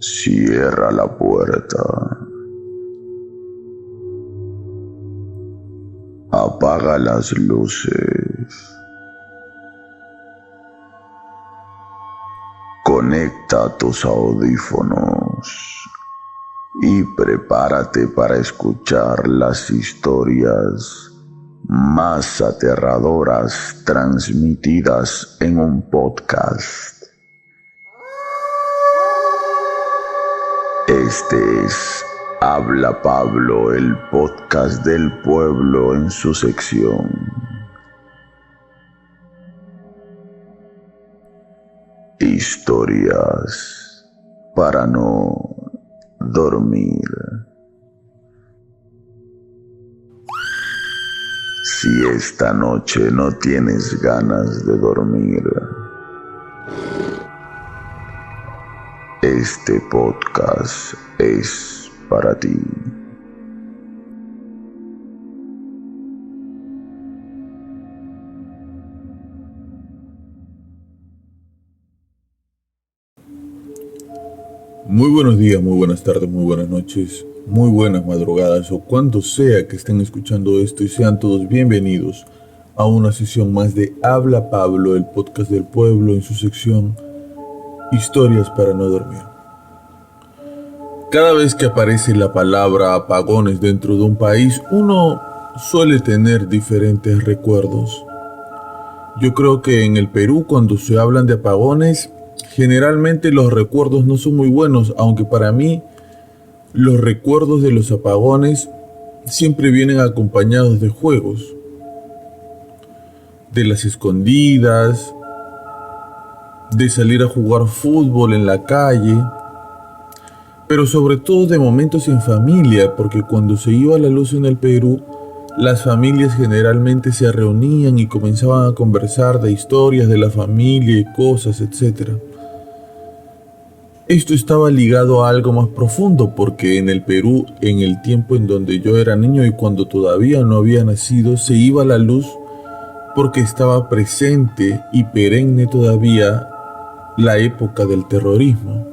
Cierra la puerta. Apaga las luces. Conecta tus audífonos y prepárate para escuchar las historias más aterradoras transmitidas en un podcast. Este es Habla Pablo, el podcast del pueblo en su sección Historias para no dormir. Si esta noche no tienes ganas de dormir, este podcast es para ti. Muy buenos días, muy buenas tardes, muy buenas noches, muy buenas madrugadas o cuando sea que estén escuchando esto, y sean todos bienvenidos a una sesión más de Habla Pablo, el podcast del pueblo en su sección Historias para no dormir. Cada vez que aparece la palabra apagones dentro de un país, uno suele tener diferentes recuerdos. Yo creo que en el Perú, cuando se hablan de apagones, generalmente los recuerdos no son muy buenos, aunque para mí los recuerdos de los apagones siempre vienen acompañados de juegos, de las escondidas, de salir a jugar fútbol en la calle, pero sobre todo de momentos en familia, porque cuando se iba la luz en el Perú, las familias generalmente se reunían y comenzaban a conversar de historias de la familia y cosas, etc. Esto estaba ligado a algo más profundo, porque en el Perú, en el tiempo en donde yo era niño y cuando todavía no había nacido, se iba la luz porque estaba presente y perenne todavía la época del terrorismo.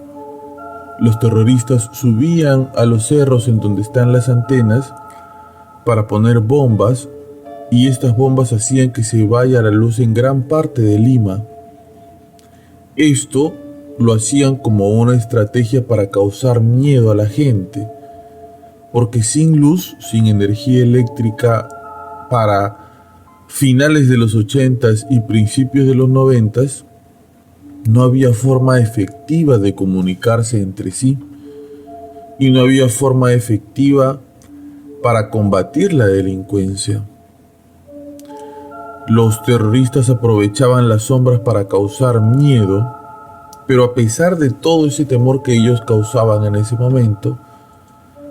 Los terroristas subían a los cerros en donde están las antenas para poner bombas, y estas bombas hacían que se vaya la luz en gran parte de Lima. Esto lo hacían como una estrategia para causar miedo a la gente, porque sin luz, sin energía eléctrica para finales de los 80s y principios de los 90s, no había forma efectiva de comunicarse entre sí y no había forma efectiva para combatir la delincuencia. Los terroristas aprovechaban las sombras para causar miedo, pero a pesar de todo ese temor que ellos causaban en ese momento,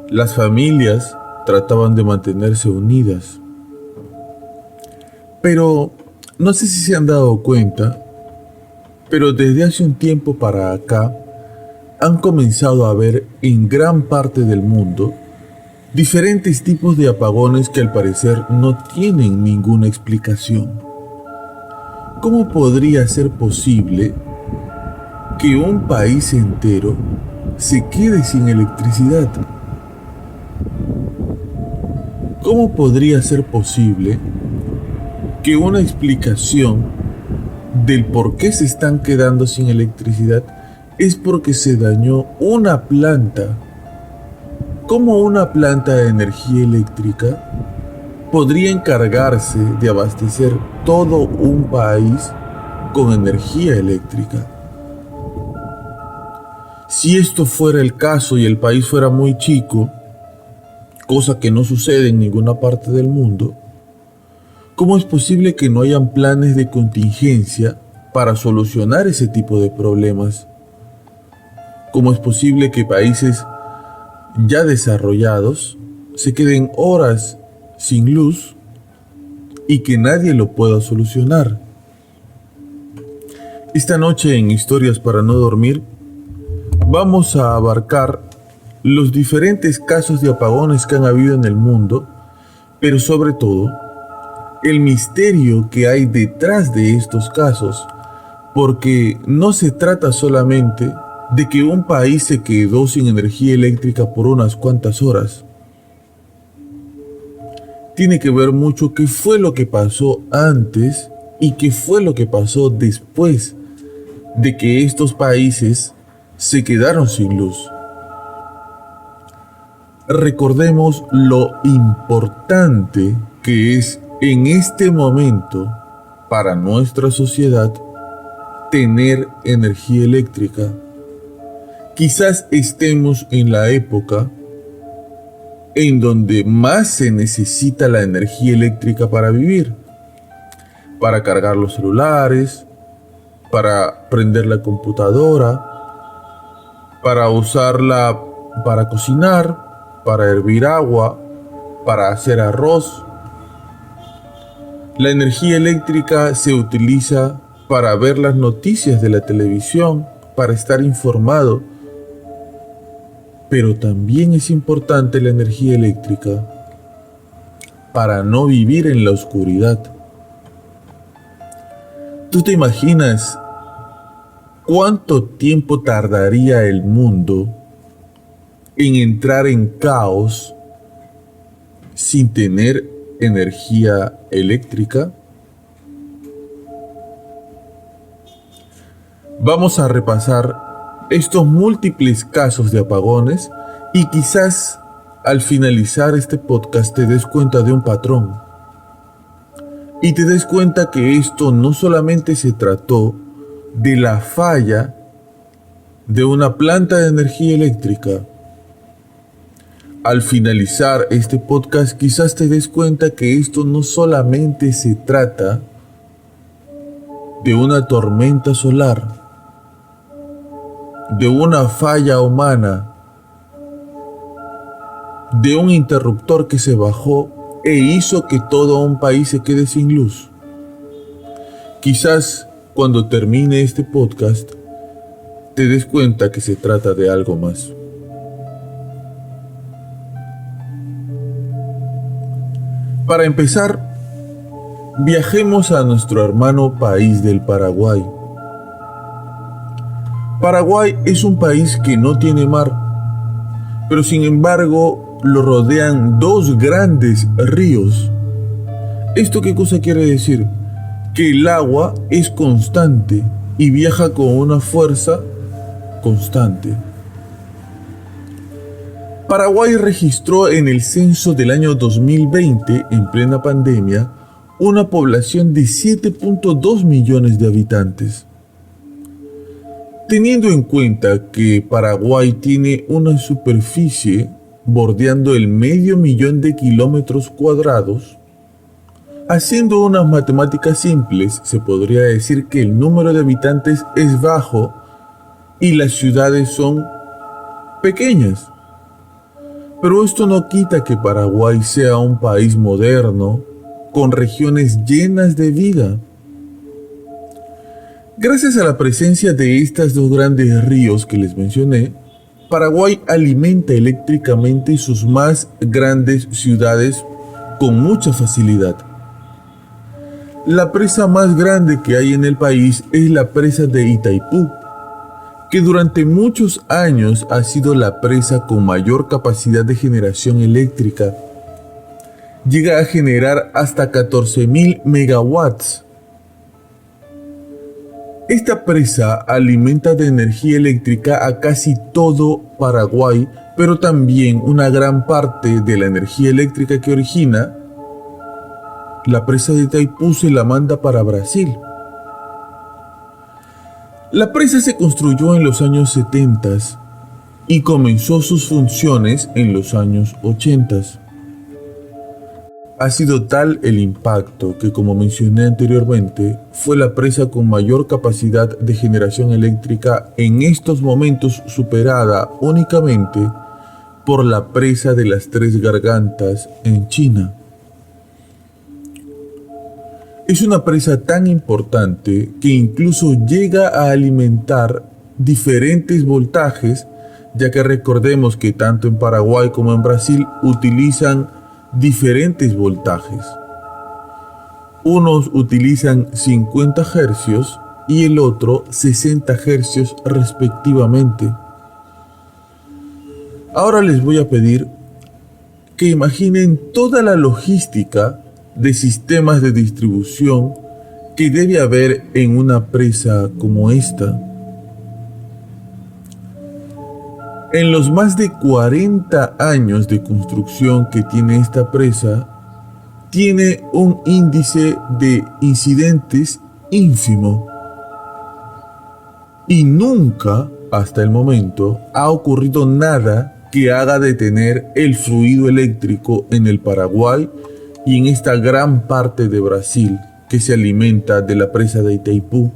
las familias trataban de mantenerse unidas. Pero no sé si se han dado cuenta, pero desde hace un tiempo para acá han comenzado a haber en gran parte del mundo diferentes tipos de apagones que al parecer no tienen ninguna explicación. ¿Cómo podría ser posible que un país entero se quede sin electricidad? ¿Cómo podría ser posible que una explicación del por qué se están quedando sin electricidad es porque se dañó una planta? ¿Cómo una planta de energía eléctrica podría encargarse de abastecer todo un país con energía eléctrica? Si esto fuera el caso y el país fuera muy chico, cosa que no sucede en ninguna parte del mundo, ¿cómo es posible que no hayan planes de contingencia para solucionar ese tipo de problemas? ¿Cómo es posible que países ya desarrollados se queden horas sin luz y que nadie lo pueda solucionar? Esta noche en Historias para no dormir vamos a abarcar los diferentes casos de apagones que han habido en el mundo, pero sobre todo el misterio que hay detrás de estos casos, porque no se trata solamente de que un país se quedó sin energía eléctrica por unas cuantas horas. Tiene que ver mucho qué fue lo que pasó antes y qué fue lo que pasó después de que estos países se quedaron sin luz. Recordemos lo importante que es en este momento para nuestra sociedad tener energía eléctrica. Quizás estemos en la época en donde más se necesita la energía eléctrica para vivir, para cargar los celulares, para prender la computadora, para usarla para cocinar, para hervir agua, para hacer arroz. La energía eléctrica se utiliza para ver las noticias de la televisión, para estar informado. Pero también es importante la energía eléctrica para no vivir en la oscuridad. ¿Tú te imaginas cuánto tiempo tardaría el mundo en entrar en caos sin tener energía eléctrica? Vamos a repasar estos múltiples casos de apagones y quizás al finalizar este podcast te des cuenta de un patrón y te des cuenta que esto no solamente se trató de la falla de una planta de energía eléctrica. Al finalizar este podcast quizás te des cuenta que esto no solamente se trata de una tormenta solar, de una falla humana, de un interruptor que se bajó e hizo que todo un país se quede sin luz. Quizás cuando termine este podcast te des cuenta que se trata de algo más. Para empezar, viajemos a nuestro hermano país del Paraguay. Paraguay es un país que no tiene mar, pero sin embargo lo rodean dos grandes ríos. ¿Esto qué cosa quiere decir? Que el agua es constante y viaja con una fuerza constante. Paraguay registró en el censo del año 2020, en plena pandemia, una población de 7.2 millones de habitantes. Teniendo en cuenta que Paraguay tiene una superficie bordeando el 500.000 de kilómetros cuadrados, haciendo unas matemáticas simples, se podría decir que el número de habitantes es bajo y las ciudades son pequeñas. Pero esto no quita que Paraguay sea un país moderno, con regiones llenas de vida. Gracias a la presencia de estos dos grandes ríos que les mencioné, Paraguay alimenta eléctricamente sus más grandes ciudades con mucha facilidad. La presa más grande que hay en el país es la presa de Itaipú, que durante muchos años ha sido la presa con mayor capacidad de generación eléctrica. Llega a generar hasta 14.000 megawatts. Esta presa alimenta de energía eléctrica a casi todo Paraguay, pero también una gran parte de la energía eléctrica que origina la presa de Itaipú se la manda para Brasil. La presa se construyó en los años 70 y comenzó sus funciones en los años 80. Ha sido tal el impacto que, como mencioné anteriormente, fue la presa con mayor capacidad de generación eléctrica en estos momentos, superada únicamente por la presa de las Tres Gargantas en China. Es una presa tan importante que incluso llega a alimentar diferentes voltajes, ya que recordemos que tanto en Paraguay como en Brasil utilizan diferentes voltajes. Unos utilizan 50 hercios y el otro 60 Hz respectivamente. Ahora les voy a pedir que imaginen toda la logística de sistemas de distribución que debe haber en una presa como esta. En los más de 40 años de construcción que tiene esta presa, tiene un índice de incidentes ínfimo. Y nunca, hasta el momento, ha ocurrido nada que haga detener el fluido eléctrico en el Paraguay y en esta gran parte de Brasil que se alimenta de la presa de Itaipú.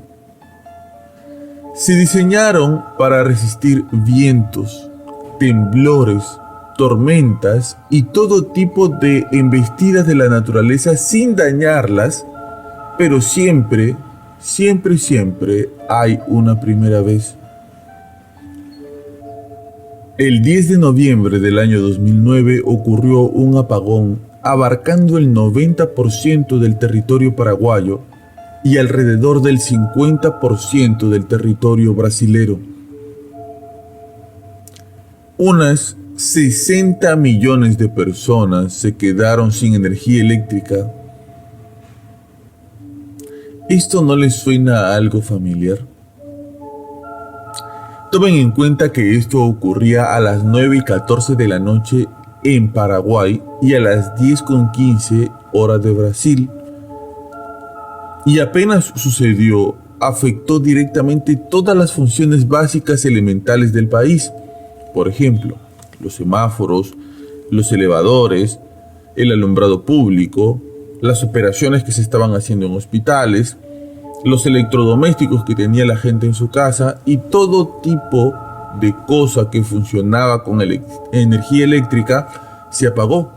Se diseñaron para resistir vientos, temblores, tormentas y todo tipo de embestidas de la naturaleza sin dañarlas, pero siempre hay una primera vez. El 10 de noviembre del año 2009 ocurrió un apagón abarcando el 90% del territorio paraguayo y alrededor del 50% del territorio brasilero. Unas 60 millones de personas se quedaron sin energía eléctrica. ¿Esto no les suena a algo familiar? Tomen en cuenta que esto ocurría a las 9:14 de la noche en Paraguay y a las 10:15 horas de Brasil. Y apenas sucedió, afectó directamente todas las funciones básicas elementales del país. Por ejemplo, los semáforos, los elevadores, el alumbrado público, las operaciones que se estaban haciendo en hospitales, los electrodomésticos que tenía la gente en su casa y todo tipo de cosa que funcionaba con energía eléctrica se apagó.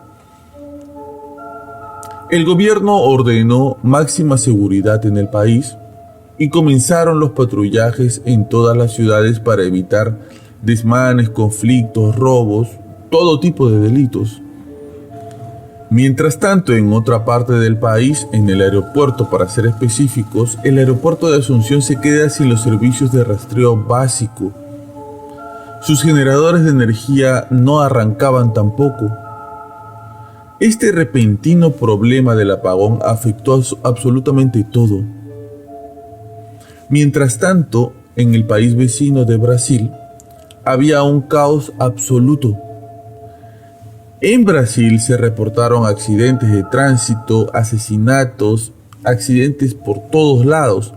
El gobierno ordenó máxima seguridad en el país y comenzaron los patrullajes en todas las ciudades para evitar desmanes, conflictos, robos, todo tipo de delitos. Mientras tanto, en otra parte del país, en el aeropuerto, para ser específicos, el aeropuerto de Asunción se queda sin los servicios de rastreo básico. Sus generadores de energía no arrancaban tampoco. Este repentino problema del apagón afectó absolutamente todo. Mientras tanto, en el país vecino de Brasil, había un caos absoluto. En Brasil se reportaron accidentes de tránsito, asesinatos, accidentes por todos lados.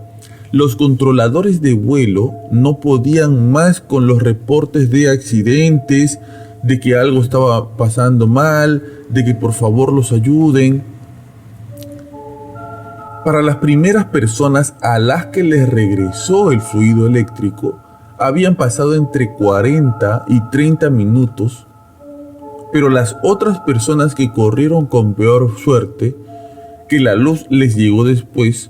Los controladores de vuelo no podían más con los reportes de accidentes, de que algo estaba pasando mal, de que por favor los ayuden. Para las primeras personas a las que les regresó el fluido eléctrico, habían pasado entre 40 y 30 minutos, pero las otras personas que corrieron con peor suerte, que la luz les llegó después,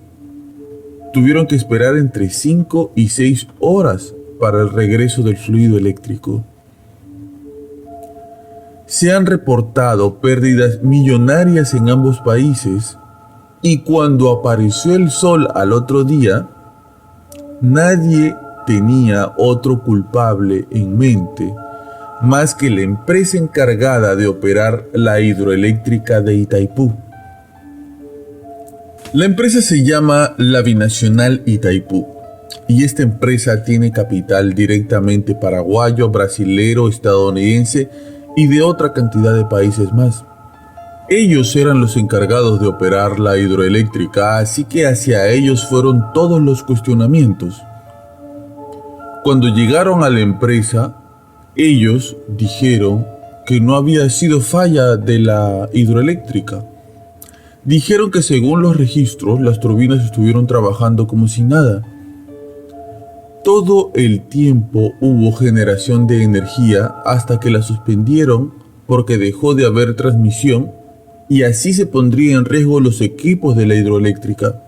tuvieron que esperar entre 5 y 6 horas para el regreso del fluido eléctrico. Se han reportado pérdidas millonarias en ambos países y cuando apareció el sol al otro día, nadie tenía otro culpable en mente más que la empresa encargada de operar la hidroeléctrica de Itaipú. La empresa se llama la Binacional Itaipú y esta empresa tiene capital directamente paraguayo, brasilero, estadounidense y de otra cantidad de países más. Ellos eran los encargados de operar la hidroeléctrica, así que hacia ellos fueron todos los cuestionamientos. Cuando llegaron a la empresa, ellos dijeron que no había sido falla de la hidroeléctrica. Dijeron que según los registros, las turbinas estuvieron trabajando como si nada. Todo el tiempo hubo generación de energía hasta que la suspendieron porque dejó de haber transmisión y así se pondrían en riesgo los equipos de la hidroeléctrica.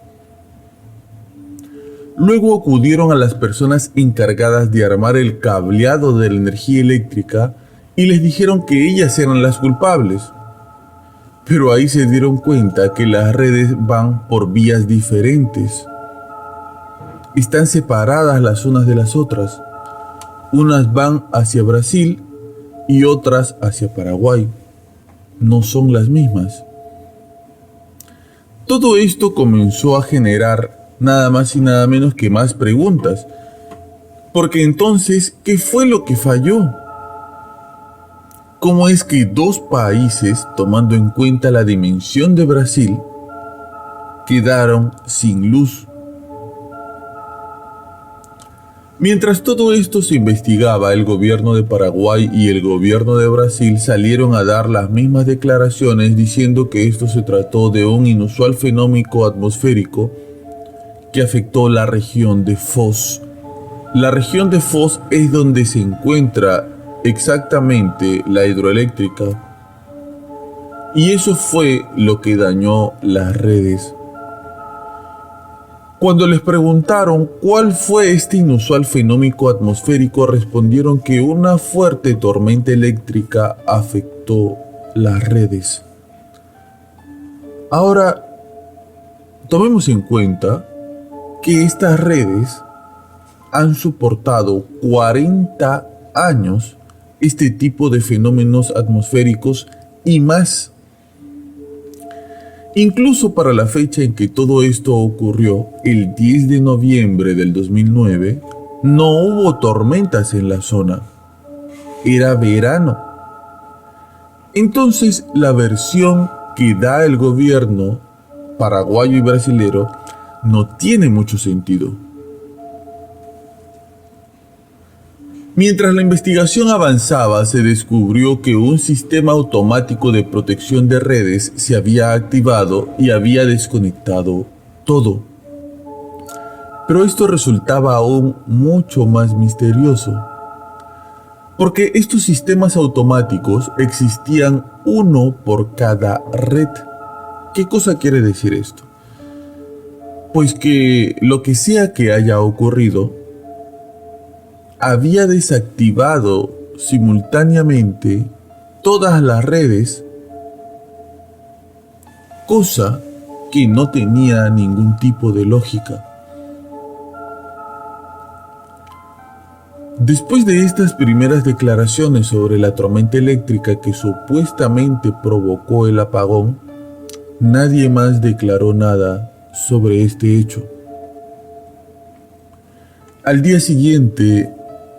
Luego acudieron a las personas encargadas de armar el cableado de la energía eléctrica y les dijeron que ellas eran las culpables. Pero ahí se dieron cuenta que las redes van por vías diferentes. están separadas las unas de las otras. Unas van hacia Brasil y otras hacia Paraguay. No son las mismas. Todo esto comenzó a generar nada más y nada menos que más preguntas. Porque entonces, ¿qué fue lo que falló? ¿Cómo es que dos países, tomando en cuenta la dimensión de Brasil, quedaron sin luz? Mientras todo esto se investigaba, el gobierno de Paraguay y el gobierno de Brasil salieron a dar las mismas declaraciones diciendo que esto se trató de un inusual fenómeno atmosférico que afectó la región de Foz. La región de Foz es donde se encuentra exactamente la hidroeléctrica, y eso fue lo que dañó las redes. Cuando les preguntaron cuál fue este inusual fenómeno atmosférico, respondieron que una fuerte tormenta eléctrica afectó las redes. Ahora, tomemos en cuenta que estas redes han soportado 40 años este tipo de fenómenos atmosféricos y más. Incluso para la fecha en que todo esto ocurrió, el 10 de noviembre del 2009, no hubo tormentas en la zona. Era verano. Entonces, la versión que da el gobierno paraguayo y brasilero no tiene mucho sentido. Mientras la investigación avanzaba, se descubrió que un sistema automático de protección de redes se había activado y había desconectado todo. Pero esto resultaba aún mucho más misterioso, porque estos sistemas automáticos existían uno por cada red. ¿Qué cosa quiere decir esto? Pues que lo que sea que haya ocurrido, había desactivado simultáneamente todas las redes, cosa que no tenía ningún tipo de lógica. Después de estas primeras declaraciones sobre la tormenta eléctrica que supuestamente provocó el apagón, nadie más declaró nada sobre este hecho. Al día siguiente,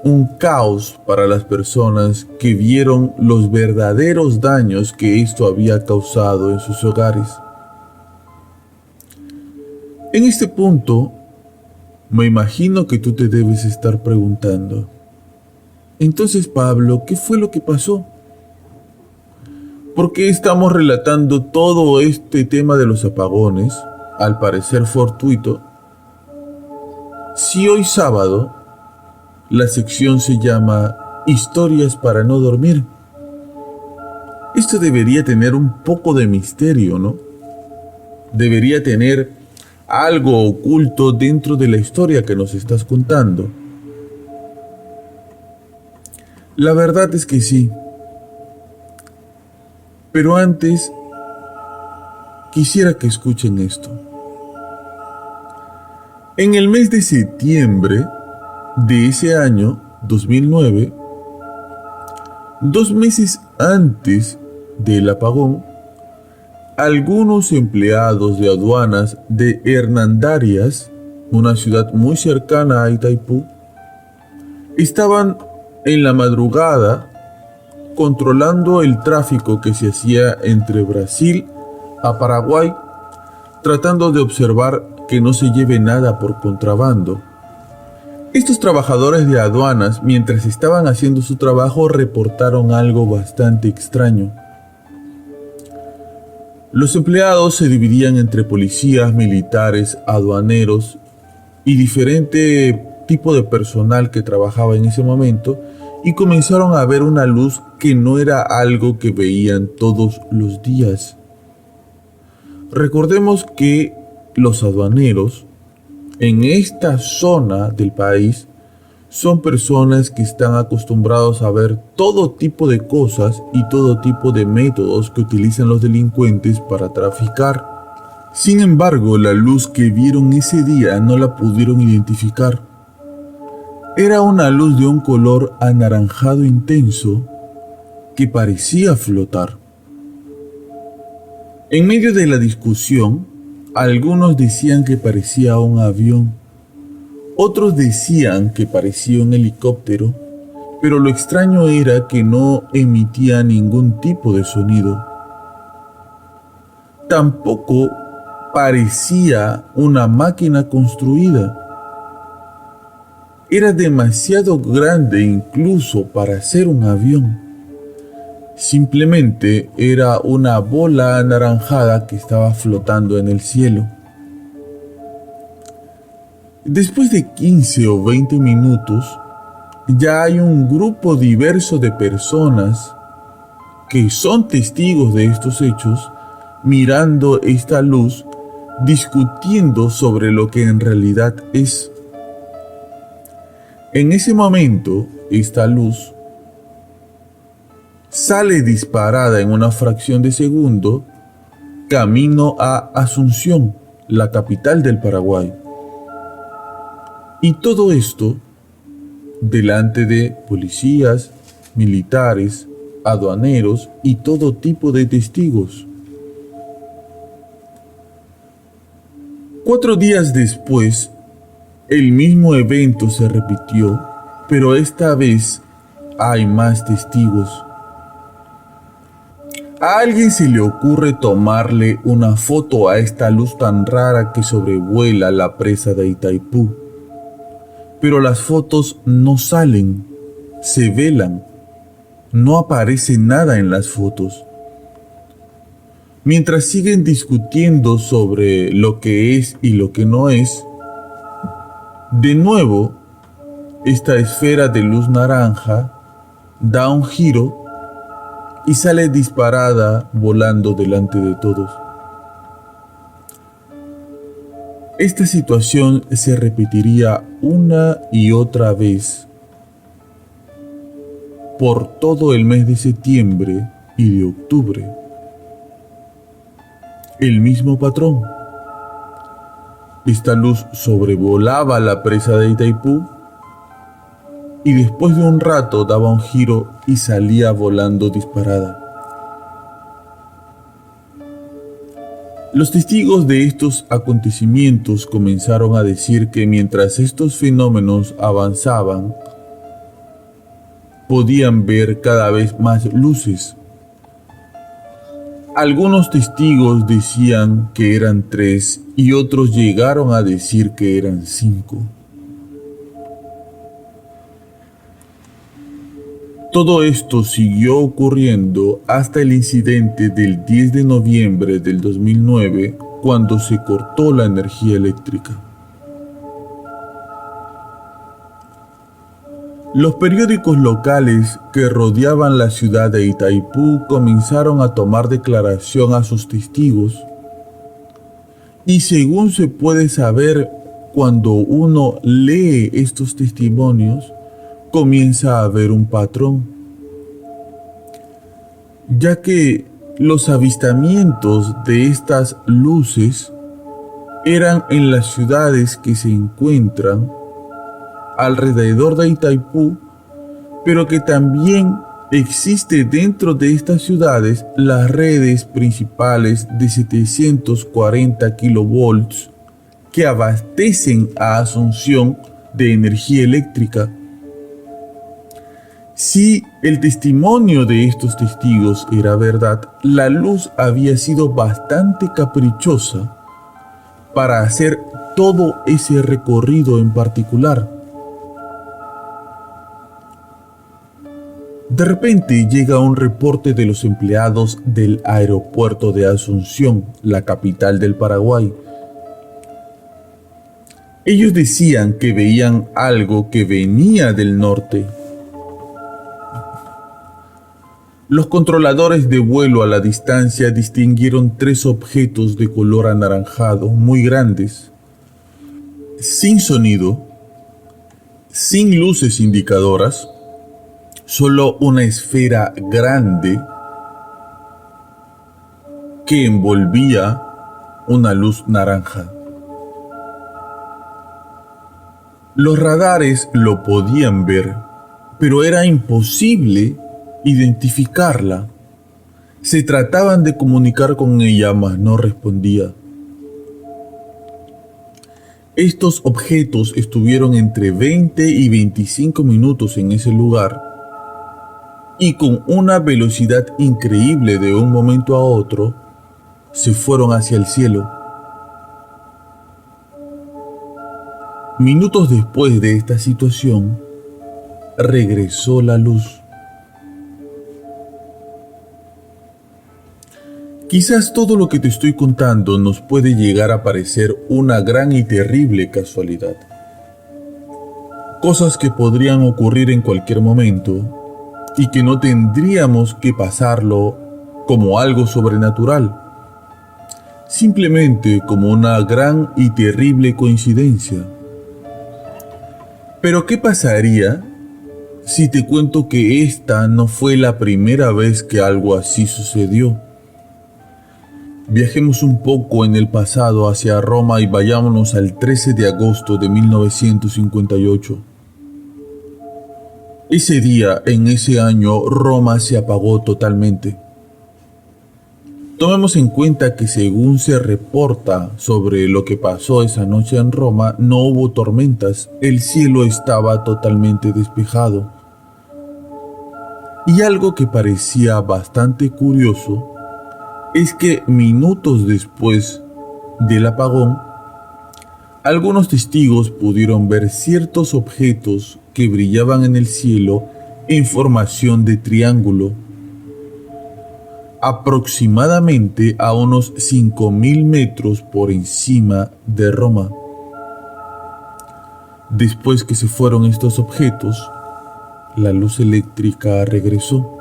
un caos para las personas que vieron los verdaderos daños que esto había causado en sus hogares. En este punto, me imagino que tú te debes estar preguntando, entonces, Pablo, ¿qué fue lo que pasó? ¿Por qué estamos relatando todo este tema de los apagones, al parecer fortuito, si hoy sábado la sección se llama Historias para no dormir? Esto debería tener un poco de misterio, ¿no? Debería tener algo oculto dentro de la historia que nos estás contando. La verdad es que sí. Pero antes, quisiera que escuchen esto. En el mes de septiembre de ese año 2009, 2 meses antes del apagón, algunos empleados de aduanas de Hernandarias, una ciudad muy cercana a Itaipú, estaban en la madrugada controlando el tráfico que se hacía entre Brasil a Paraguay, tratando de observar que no se lleve nada por contrabando. Estos trabajadores de aduanas, mientras estaban haciendo su trabajo, reportaron algo bastante extraño. Los empleados se dividían entre policías, militares, aduaneros y diferente tipo de personal que trabajaba en ese momento, y comenzaron a ver una luz que no era algo que veían todos los días. Recordemos que los aduaneros en esta zona del país son personas que están acostumbrados a ver todo tipo de cosas y todo tipo de métodos que utilizan los delincuentes para traficar. Sin embargo, la luz que vieron ese día no la pudieron identificar. Era una luz de un color anaranjado intenso que parecía flotar. En medio de la discusión, algunos decían que parecía un avión, otros decían que parecía un helicóptero, pero lo extraño era que no emitía ningún tipo de sonido. Tampoco parecía una máquina construida. Era demasiado grande incluso para ser un avión. Simplemente era una bola anaranjada que estaba flotando en el cielo. Después de 15 o 20 minutos, ya hay un grupo diverso de personas que son testigos de estos hechos, mirando esta luz, discutiendo sobre lo que en realidad es. En ese momento, esta luz sale disparada en una fracción de segundo camino a Asunción, la capital del Paraguay. Y todo esto delante de policías, militares, aduaneros y todo tipo de testigos. 4 días después, el mismo evento se repitió, pero esta vez hay más testigos. ¿A alguien se le ocurre tomarle una foto a esta luz tan rara que sobrevuela la presa de Itaipú? Pero las fotos no salen, se velan, no aparece nada en las fotos. Mientras siguen discutiendo sobre lo que es y lo que no es, de nuevo, esta esfera de luz naranja da un giro y sale disparada volando delante de todos. Esta situación se repetiría una y otra vez por todo el mes de septiembre y de octubre. El mismo patrón. Esta luz sobrevolaba la presa de Itaipú y después de un rato daba un giro y salía volando disparada. Los testigos de estos acontecimientos comenzaron a decir que mientras estos fenómenos avanzaban, podían ver cada vez más luces. Algunos testigos decían que eran 3 y otros llegaron a decir que eran 5. Todo esto siguió ocurriendo hasta el incidente del 10 de noviembre del 2009, cuando se cortó la energía eléctrica. Los periódicos locales que rodeaban la ciudad de Itaipú comenzaron a tomar declaración a sus testigos, y según se puede saber cuando uno lee estos testimonios, comienza a haber un patrón, ya que los avistamientos de estas luces eran en las ciudades que se encuentran alrededor de Itaipú, pero que también existe dentro de estas ciudades las redes principales de 740 kilovolts que abastecen a Asunción de energía eléctrica. Si el testimonio de estos testigos era verdad, la luz había sido bastante caprichosa para hacer todo ese recorrido en particular. De repente llega un reporte de los empleados del aeropuerto de Asunción, la capital del Paraguay. Ellos decían que veían algo que venía del norte. Los controladores de vuelo a la distancia distinguieron 3 objetos de color anaranjado muy grandes, sin sonido, sin luces indicadoras, solo una esfera grande que envolvía una luz naranja. Los radares lo podían ver, pero era imposible identificarla. Se trataban de comunicar con ella, mas no respondía. Estos objetos estuvieron entre 20 y 25 minutos en ese lugar y con una velocidad increíble de un momento a otro, se fueron hacia el cielo. Minutos después de esta situación, regresó la luz. Quizás todo lo que te estoy contando nos puede llegar a parecer una gran y terrible casualidad. Cosas que podrían ocurrir en cualquier momento y que no tendríamos que pasarlo como algo sobrenatural, simplemente como una gran y terrible coincidencia. Pero ¿qué pasaría si te cuento que esta no fue la primera vez que algo así sucedió? Viajemos un poco en el pasado hacia Roma y vayámonos al 13 de agosto de 1958. Ese día, en ese año, Roma se apagó totalmente. Tomemos en cuenta que según se reporta sobre lo que pasó esa noche en Roma, no hubo tormentas, el cielo estaba totalmente despejado. Y algo que parecía bastante curioso es que minutos después del apagón, algunos testigos pudieron ver ciertos objetos que brillaban en el cielo en formación de triángulo, aproximadamente a unos 5.000 metros por encima de Roma. Después que se fueron estos objetos, la luz eléctrica regresó.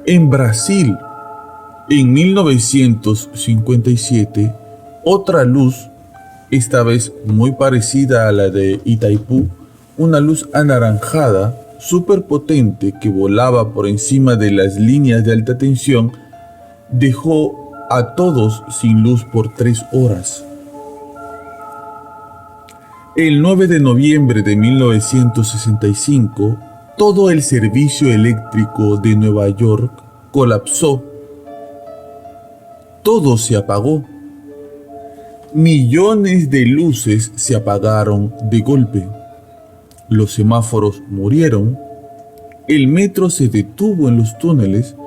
En Brasil, en 1957, otra luz, esta vez muy parecida a la de Itaipú, una luz anaranjada, súper potente que volaba por encima de las líneas de alta tensión, dejó a todos sin luz por 3 horas. El 9 de noviembre de 1965, todo el servicio eléctrico de Nueva York colapsó. Todo se apagó. Millones de luces se apagaron de golpe. Los semáforos murieron. El metro se detuvo en los túneles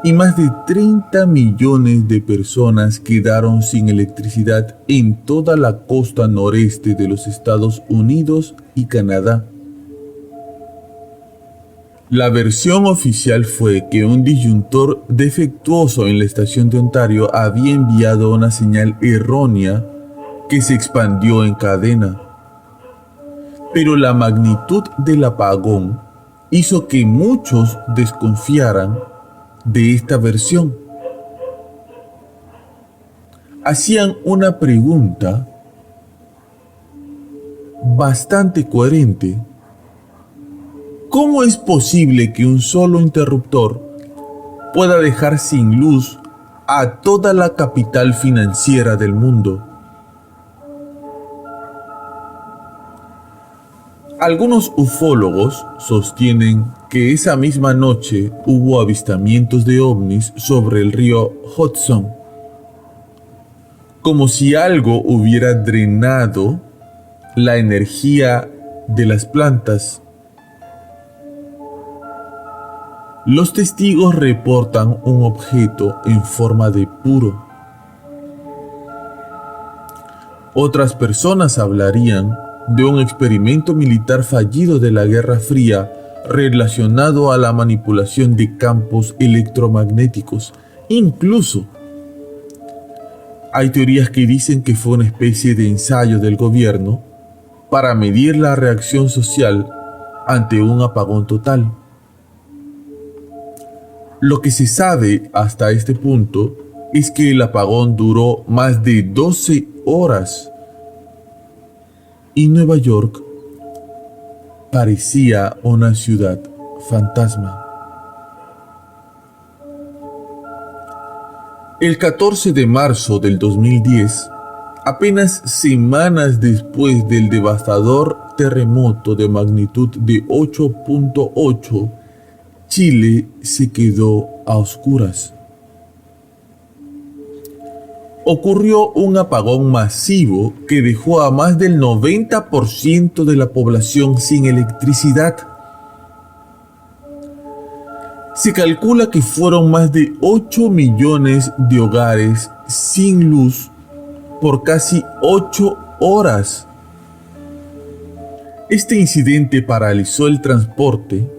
y más de 30 millones de personas quedaron sin electricidad en toda la costa noreste de los Estados Unidos y Canadá. La versión oficial fue que un disyuntor defectuoso en la estación de Ontario había enviado una señal errónea que se expandió en cadena. Pero la magnitud del apagón hizo que muchos desconfiaran de esta versión. Hacían una pregunta bastante coherente. ¿Cómo es posible que un solo interruptor pueda dejar sin luz a toda la capital financiera del mundo? Algunos ufólogos sostienen que esa misma noche hubo avistamientos de ovnis sobre el río Hudson, como si algo hubiera drenado la energía de las plantas. Los testigos reportan un objeto en forma de puro. Otras personas hablarían de un experimento militar fallido de la Guerra Fría relacionado a la manipulación de campos electromagnéticos. Incluso hay teorías que dicen que fue una especie de ensayo del gobierno para medir la reacción social ante un apagón total. Lo que se sabe hasta este punto es que el apagón duró más de 12 horas y Nueva York parecía una ciudad fantasma. El 14 de marzo del 2010, apenas semanas después del devastador terremoto de magnitud de 8.8, Chile se quedó a oscuras. Ocurrió un apagón masivo que dejó a más del 90% de la población sin electricidad. Se calcula que fueron más de 8 millones de hogares sin luz por casi 8 horas. Este incidente paralizó el transporte,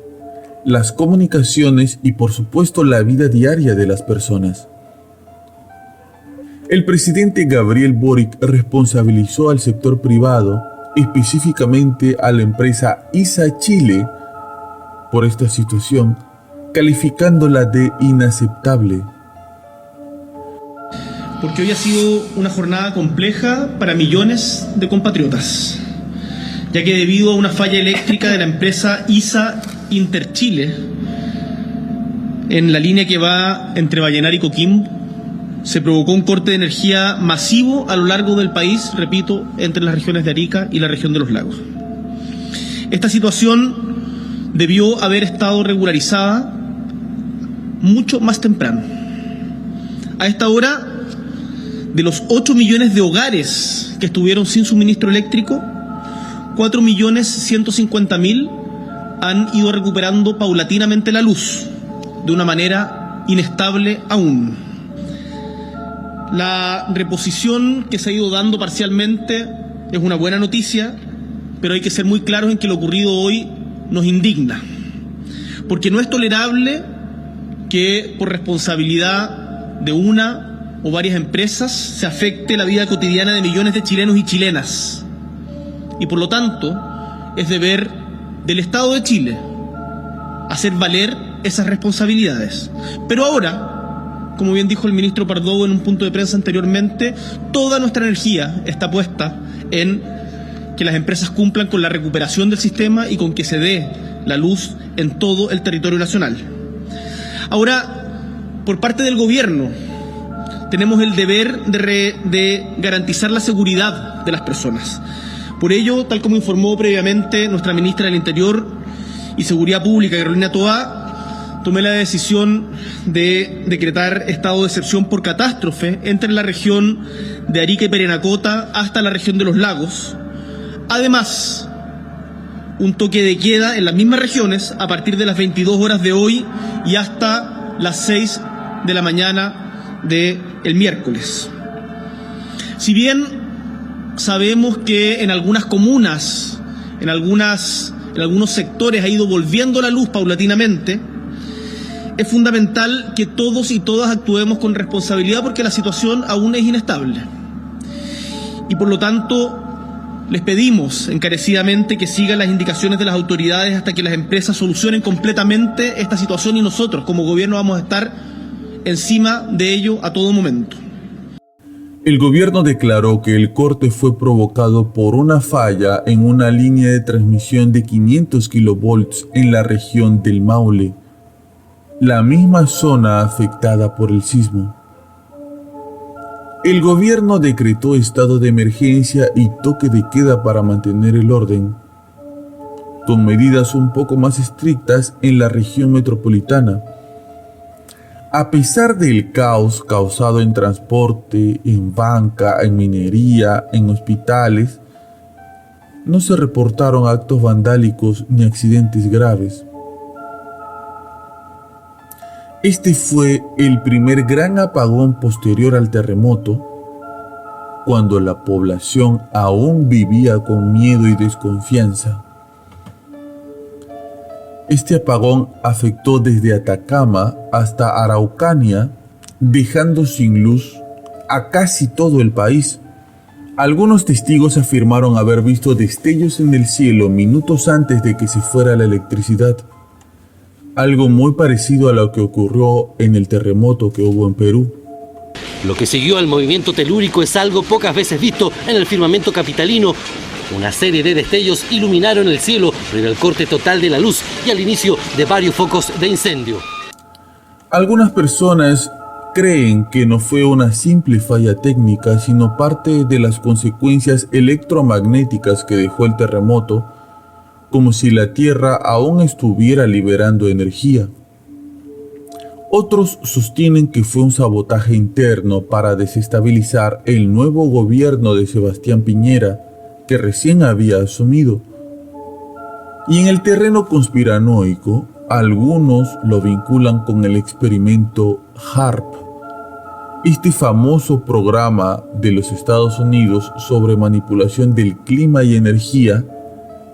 las comunicaciones y por supuesto la vida diaria de las personas. El presidente Gabriel Boric responsabilizó al sector privado, específicamente a la empresa ISA Chile, por esta situación, calificándola de inaceptable. Porque hoy ha sido una jornada compleja para millones de compatriotas, ya que debido a una falla eléctrica de la empresa ISA Interchile, en la línea que va entre Vallenar y Coquimbo, se provocó un corte de energía masivo a lo largo del país, repito, entre las regiones de Arica y la región de los lagos. Esta situación debió haber estado regularizada mucho más temprano. A esta hora, de los 8 millones de hogares que estuvieron sin suministro eléctrico, 4.150.000 han ido recuperando paulatinamente la luz, de una manera inestable aún. La reposición que se ha ido dando parcialmente es una buena noticia, pero hay que ser muy claros en que lo ocurrido hoy nos indigna, porque no es tolerable que por responsabilidad de una o varias empresas se afecte la vida cotidiana de millones de chilenos y chilenas. Y por lo tanto, es deber del Estado de Chile hacer valer esas responsabilidades. Pero ahora, como bien dijo el ministro Pardovo en un punto de prensa anteriormente, toda nuestra energía está puesta en que las empresas cumplan con la recuperación del sistema y con que se dé la luz en todo el territorio nacional. Ahora, por parte del gobierno, tenemos el deber de garantizar la seguridad de las personas. Por ello, tal como informó previamente nuestra ministra del Interior y Seguridad Pública, Carolina Toá, tomé la decisión de decretar estado de excepción por catástrofe entre la región de Arica y Parinacota hasta la región de los lagos. Además, un toque de queda en las mismas regiones a partir de las 22 horas de hoy y hasta las 6 de la mañana del miércoles. Si bien sabemos que en algunas comunas, en algunos sectores ha ido volviendo la luz paulatinamente, es fundamental que todos y todas actuemos con responsabilidad porque la situación aún es inestable. Y por lo tanto, les pedimos encarecidamente que sigan las indicaciones de las autoridades hasta que las empresas solucionen completamente esta situación y nosotros, como gobierno, vamos a estar encima de ello a todo momento. El gobierno declaró que el corte fue provocado por una falla en una línea de transmisión de 500 kilovolts en la región del Maule, la misma zona afectada por el sismo. El gobierno decretó estado de emergencia y toque de queda para mantener el orden, con medidas un poco más estrictas en la región metropolitana. A pesar del caos causado en transporte, en banca, en minería, en hospitales, no se reportaron actos vandálicos ni accidentes graves. Este fue el primer gran apagón posterior al terremoto, cuando la población aún vivía con miedo y desconfianza. Este apagón afectó desde Atacama hasta Araucanía, dejando sin luz a casi todo el país. Algunos testigos afirmaron haber visto destellos en el cielo minutos antes de que se fuera la electricidad. Algo muy parecido a lo que ocurrió en el terremoto que hubo en Perú. Lo que siguió al movimiento telúrico es algo pocas veces visto en el firmamento capitalino. Una serie de destellos iluminaron el cielo previo al corte total de la luz y al inicio de varios focos de incendio. Algunas personas creen que no fue una simple falla técnica, sino parte de las consecuencias electromagnéticas que dejó el terremoto, como si la Tierra aún estuviera liberando energía. Otros sostienen que fue un sabotaje interno para desestabilizar el nuevo gobierno de Sebastián Piñera, que recién había asumido. Y en el terreno conspiranoico, algunos lo vinculan con el experimento HAARP, este famoso programa de los Estados Unidos sobre manipulación del clima y energía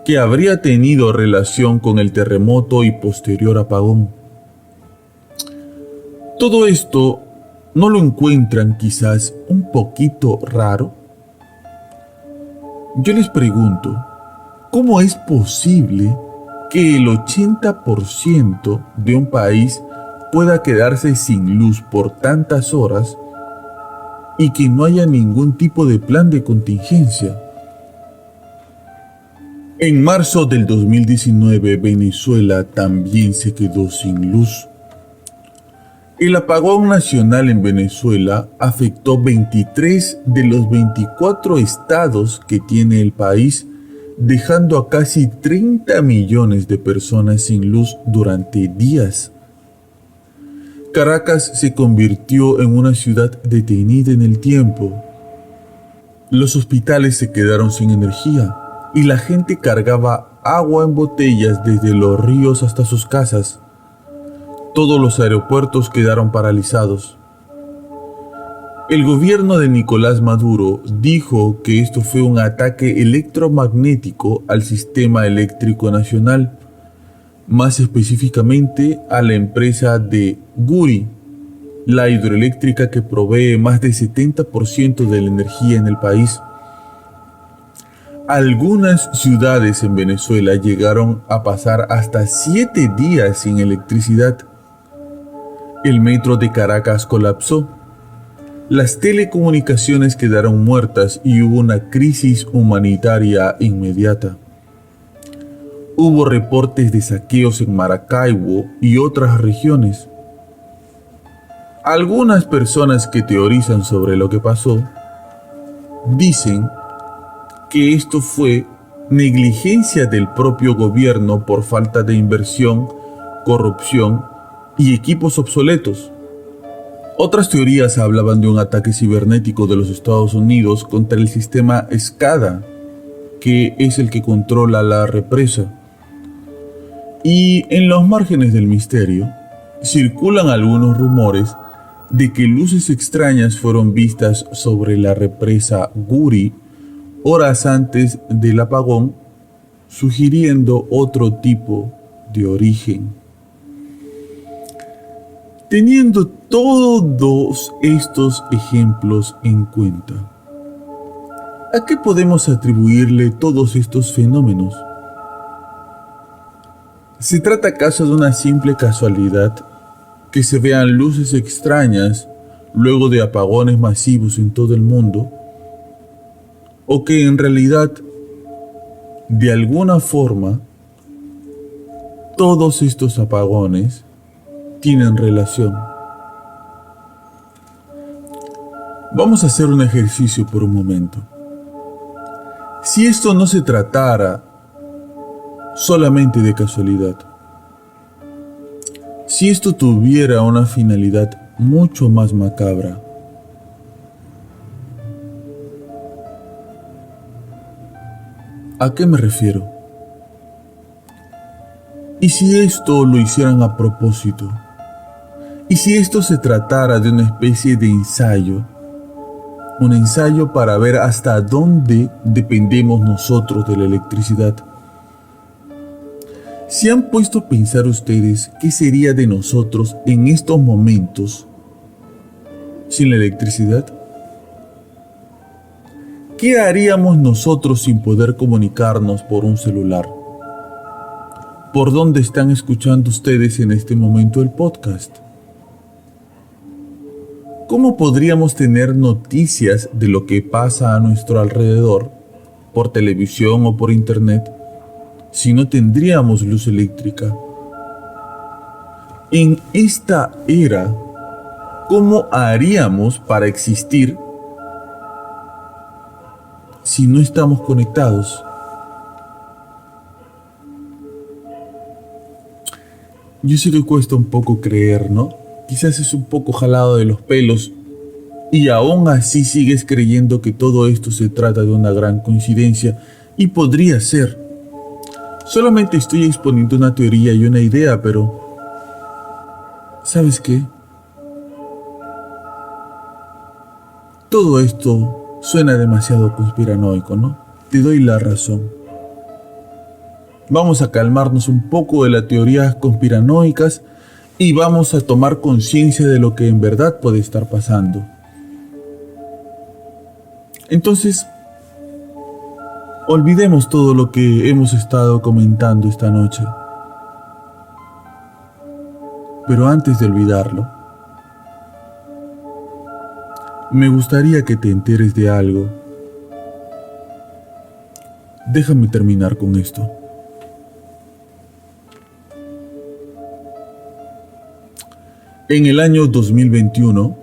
que habría tenido relación con el terremoto y posterior apagón. Todo esto, ¿no lo encuentran quizás un poquito raro? Yo les pregunto, ¿cómo es posible que el 80% de un país pueda quedarse sin luz por tantas horas y que no haya ningún tipo de plan de contingencia? En marzo del 2019, Venezuela también se quedó sin luz. El apagón nacional en Venezuela afectó 23 de los 24 estados que tiene el país, dejando a casi 30 millones de personas sin luz durante días. Caracas se convirtió en una ciudad detenida en el tiempo. Los hospitales se quedaron sin energía y la gente cargaba agua en botellas desde los ríos hasta sus casas. Todos los aeropuertos quedaron paralizados. El gobierno de Nicolás Maduro dijo que esto fue un ataque electromagnético al sistema eléctrico nacional, más específicamente a la empresa de Guri, la hidroeléctrica que provee más del 70% de la energía en el país. Algunas ciudades en Venezuela llegaron a pasar hasta 7 días sin electricidad. El metro de Caracas colapsó. Las telecomunicaciones quedaron muertas y hubo una crisis humanitaria inmediata. Hubo reportes de saqueos en Maracaibo y otras regiones. Algunas personas que teorizan sobre lo que pasó dicen que esto fue negligencia del propio gobierno por falta de inversión, corrupción y equipos obsoletos. Otras teorías hablaban de un ataque cibernético de los Estados Unidos contra el sistema SCADA, que es el que controla la represa. Y en los márgenes del misterio, circulan algunos rumores de que luces extrañas fueron vistas sobre la represa Guri horas antes del apagón, sugiriendo otro tipo de origen. Teniendo todos estos ejemplos en cuenta, ¿a qué podemos atribuirle todos estos fenómenos? ¿Se trata acaso de una simple casualidad que se vean luces extrañas luego de apagones masivos en todo el mundo? ¿O que en realidad, de alguna forma, todos estos apagones tienen relación? Vamos a hacer un ejercicio por un momento. Si esto no se tratara solamente de casualidad, si esto tuviera una finalidad mucho más macabra, ¿a qué me refiero? ¿Y si esto lo hicieran a propósito? ¿Y si esto se tratara de una especie de ensayo? Un ensayo para ver hasta dónde dependemos nosotros de la electricidad. ¿Se han puesto a pensar ustedes qué sería de nosotros en estos momentos sin la electricidad? ¿Qué haríamos nosotros sin poder comunicarnos por un celular? ¿Por dónde están escuchando ustedes en este momento el podcast? ¿Cómo podríamos tener noticias de lo que pasa a nuestro alrededor, por televisión o por internet, si no tendríamos luz eléctrica? En esta era ¿cómo haríamos para existir si no estamos conectados? Yo sé que cuesta un poco creer, ¿no? Quizás es un poco jalado de los pelos y aún así sigues creyendo que todo esto se trata de una gran coincidencia y podría ser. Solamente estoy exponiendo una teoría y una idea, pero ¿sabes qué? Todo esto suena demasiado conspiranoico, ¿no? Te doy la razón. Vamos a calmarnos un poco de las teorías conspiranoicas y vamos a tomar conciencia de lo que en verdad puede estar pasando. Entonces, olvidemos todo lo que hemos estado comentando esta noche. Pero antes de olvidarlo, me gustaría que te enteres de algo. Déjame terminar con esto. En el año 2021,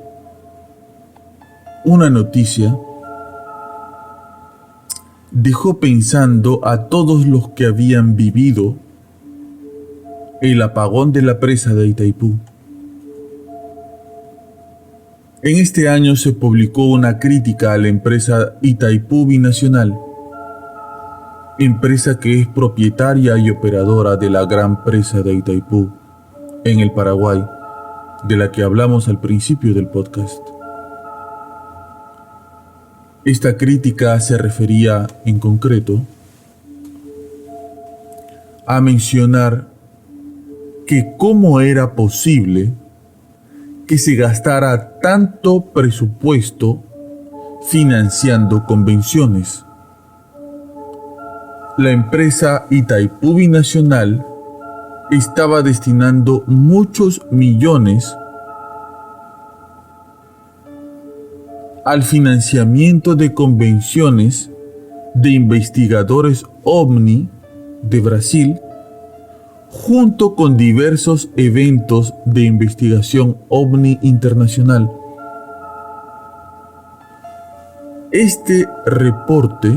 una noticia dejó pensando a todos los que habían vivido el apagón de la presa de Itaipú. En este año se publicó una crítica a la empresa Itaipú Binacional, empresa que es propietaria y operadora de la gran presa de Itaipú, en el Paraguay, de la que hablamos al principio del podcast. Esta crítica se refería, en concreto, a mencionar que cómo era posible que se gastara tanto presupuesto financiando convenciones. La empresa Itaipú Binacional estaba destinando muchos millones al financiamiento de convenciones de investigadores OVNI de Brasil, junto con diversos eventos de investigación OVNI internacional. Este reporte,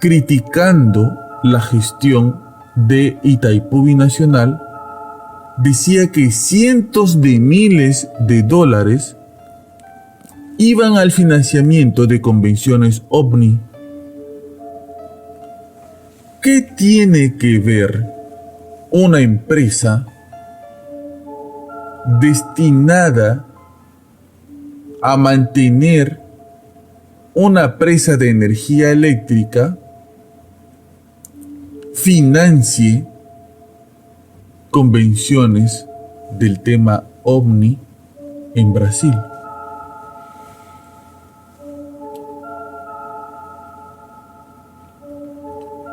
criticando la gestión de Itaipú Binacional, decía que cientos de miles de dólares iban al financiamiento de convenciones OVNI. ¿Qué tiene que ver una empresa destinada a mantener una presa de energía eléctrica financie convenciones del tema OVNI en Brasil?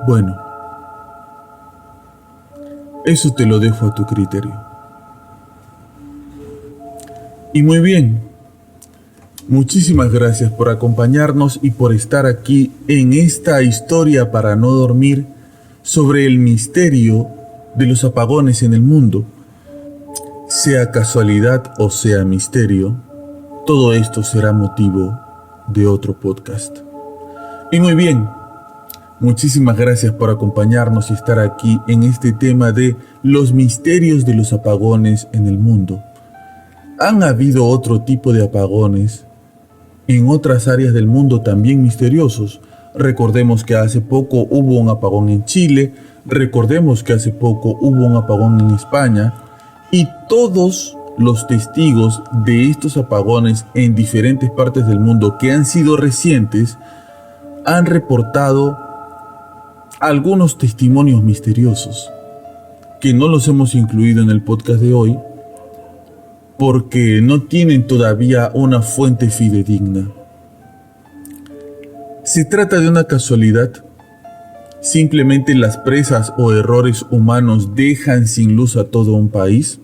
Bueno, eso te lo dejo a tu criterio. Y muy bien, muchísimas gracias por acompañarnos y por estar aquí en esta historia para no dormir sobre el misterio de los apagones en el mundo. Sea casualidad o sea misterio, todo esto será motivo de otro podcast. Y muy bien, muchísimas gracias por acompañarnos y estar aquí en este tema de los misterios de los apagones en el mundo. Han habido otro tipo de apagones en otras áreas del mundo también misteriosos. Recordemos que hace poco hubo un apagón en Chile, recordemos que hace poco hubo un apagón en España, y todos los testigos de estos apagones en diferentes partes del mundo que han sido recientes han reportado algunos testimonios misteriosos que no los hemos incluido en el podcast de hoy porque no tienen todavía una fuente fidedigna. ¿Se trata de una casualidad? ¿Simplemente las presas o errores humanos dejan sin luz a todo un país?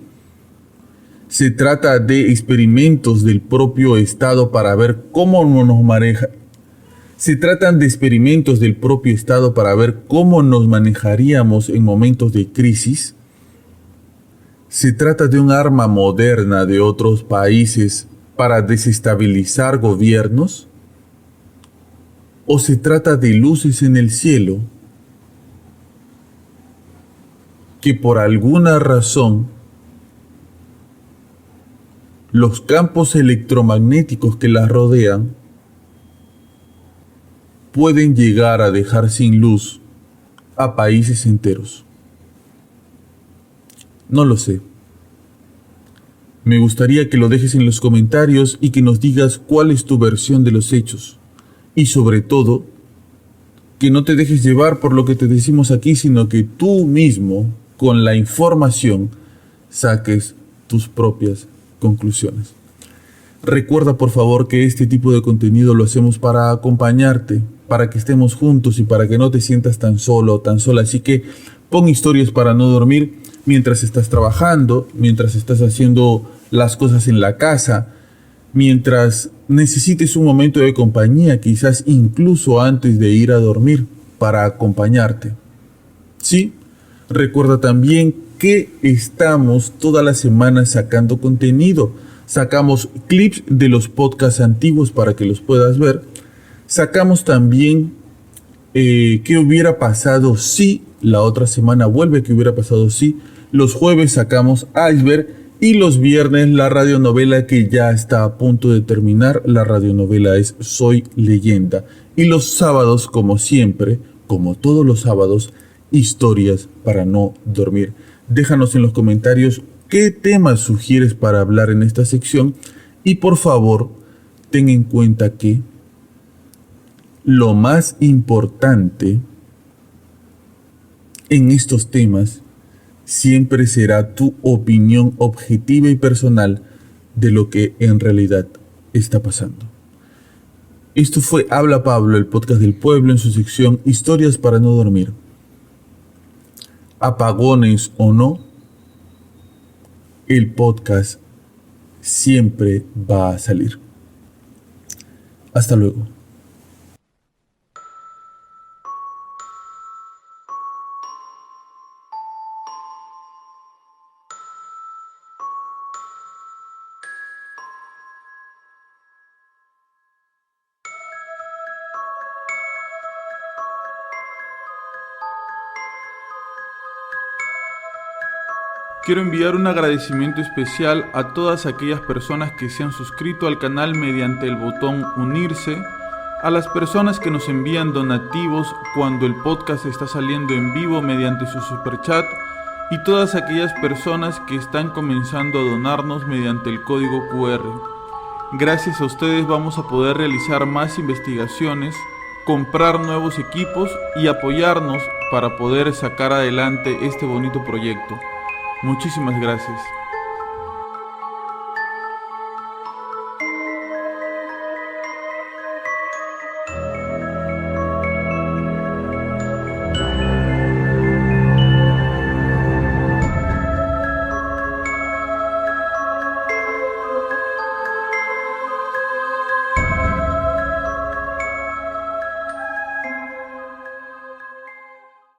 ¿Se trata de experimentos del propio Estado para ver cómo nos maneja? ¿Se tratan de experimentos del propio Estado para ver cómo nos manejaríamos en momentos de crisis? ¿Se trata de un arma moderna de otros países para desestabilizar gobiernos? ¿O se trata de luces en el cielo que por alguna razón los campos electromagnéticos que las rodean pueden llegar a dejar sin luz a países enteros? No lo sé. Me gustaría que lo dejes en los comentarios y que nos digas cuál es tu versión de los hechos. Y sobre todo, que no te dejes llevar por lo que te decimos aquí, sino que tú mismo, con la información, saques tus propias conclusiones. Recuerda por favor que este tipo de contenido lo hacemos para acompañarte, para que estemos juntos y para que no te sientas tan solo o tan sola. Así que pon historias para no dormir mientras estás trabajando, mientras estás haciendo las cosas en la casa, mientras necesites un momento de compañía, quizás incluso antes de ir a dormir, para acompañarte. Sí, recuerda también que estamos toda la semana sacando contenido. Sacamos clips de los podcasts antiguos para que los puedas ver. Sacamos también qué hubiera pasado si. La otra semana vuelve qué hubiera pasado si. Los jueves sacamos Iceberg y los viernes la radionovela que ya está a punto de terminar. La radionovela es Soy Leyenda. Y los sábados, como siempre, como todos los sábados, historias para no dormir. Déjanos en los comentarios qué temas sugieres para hablar en esta sección y por favor ten en cuenta que lo más importante en estos temas siempre será tu opinión objetiva y personal de lo que en realidad está pasando. Esto fue Habla Pablo, el podcast del pueblo en su sección Historias para no dormir. Apagones o no, el podcast siempre va a salir. Hasta luego. Quiero enviar un agradecimiento especial a todas aquellas personas que se han suscrito al canal mediante el botón unirse, a las personas que nos envían donativos cuando el podcast está saliendo en vivo mediante su superchat y todas aquellas personas que están comenzando a donarnos mediante el código QR. Gracias a ustedes vamos a poder realizar más investigaciones, comprar nuevos equipos y apoyarnos para poder sacar adelante este bonito proyecto. Muchísimas gracias.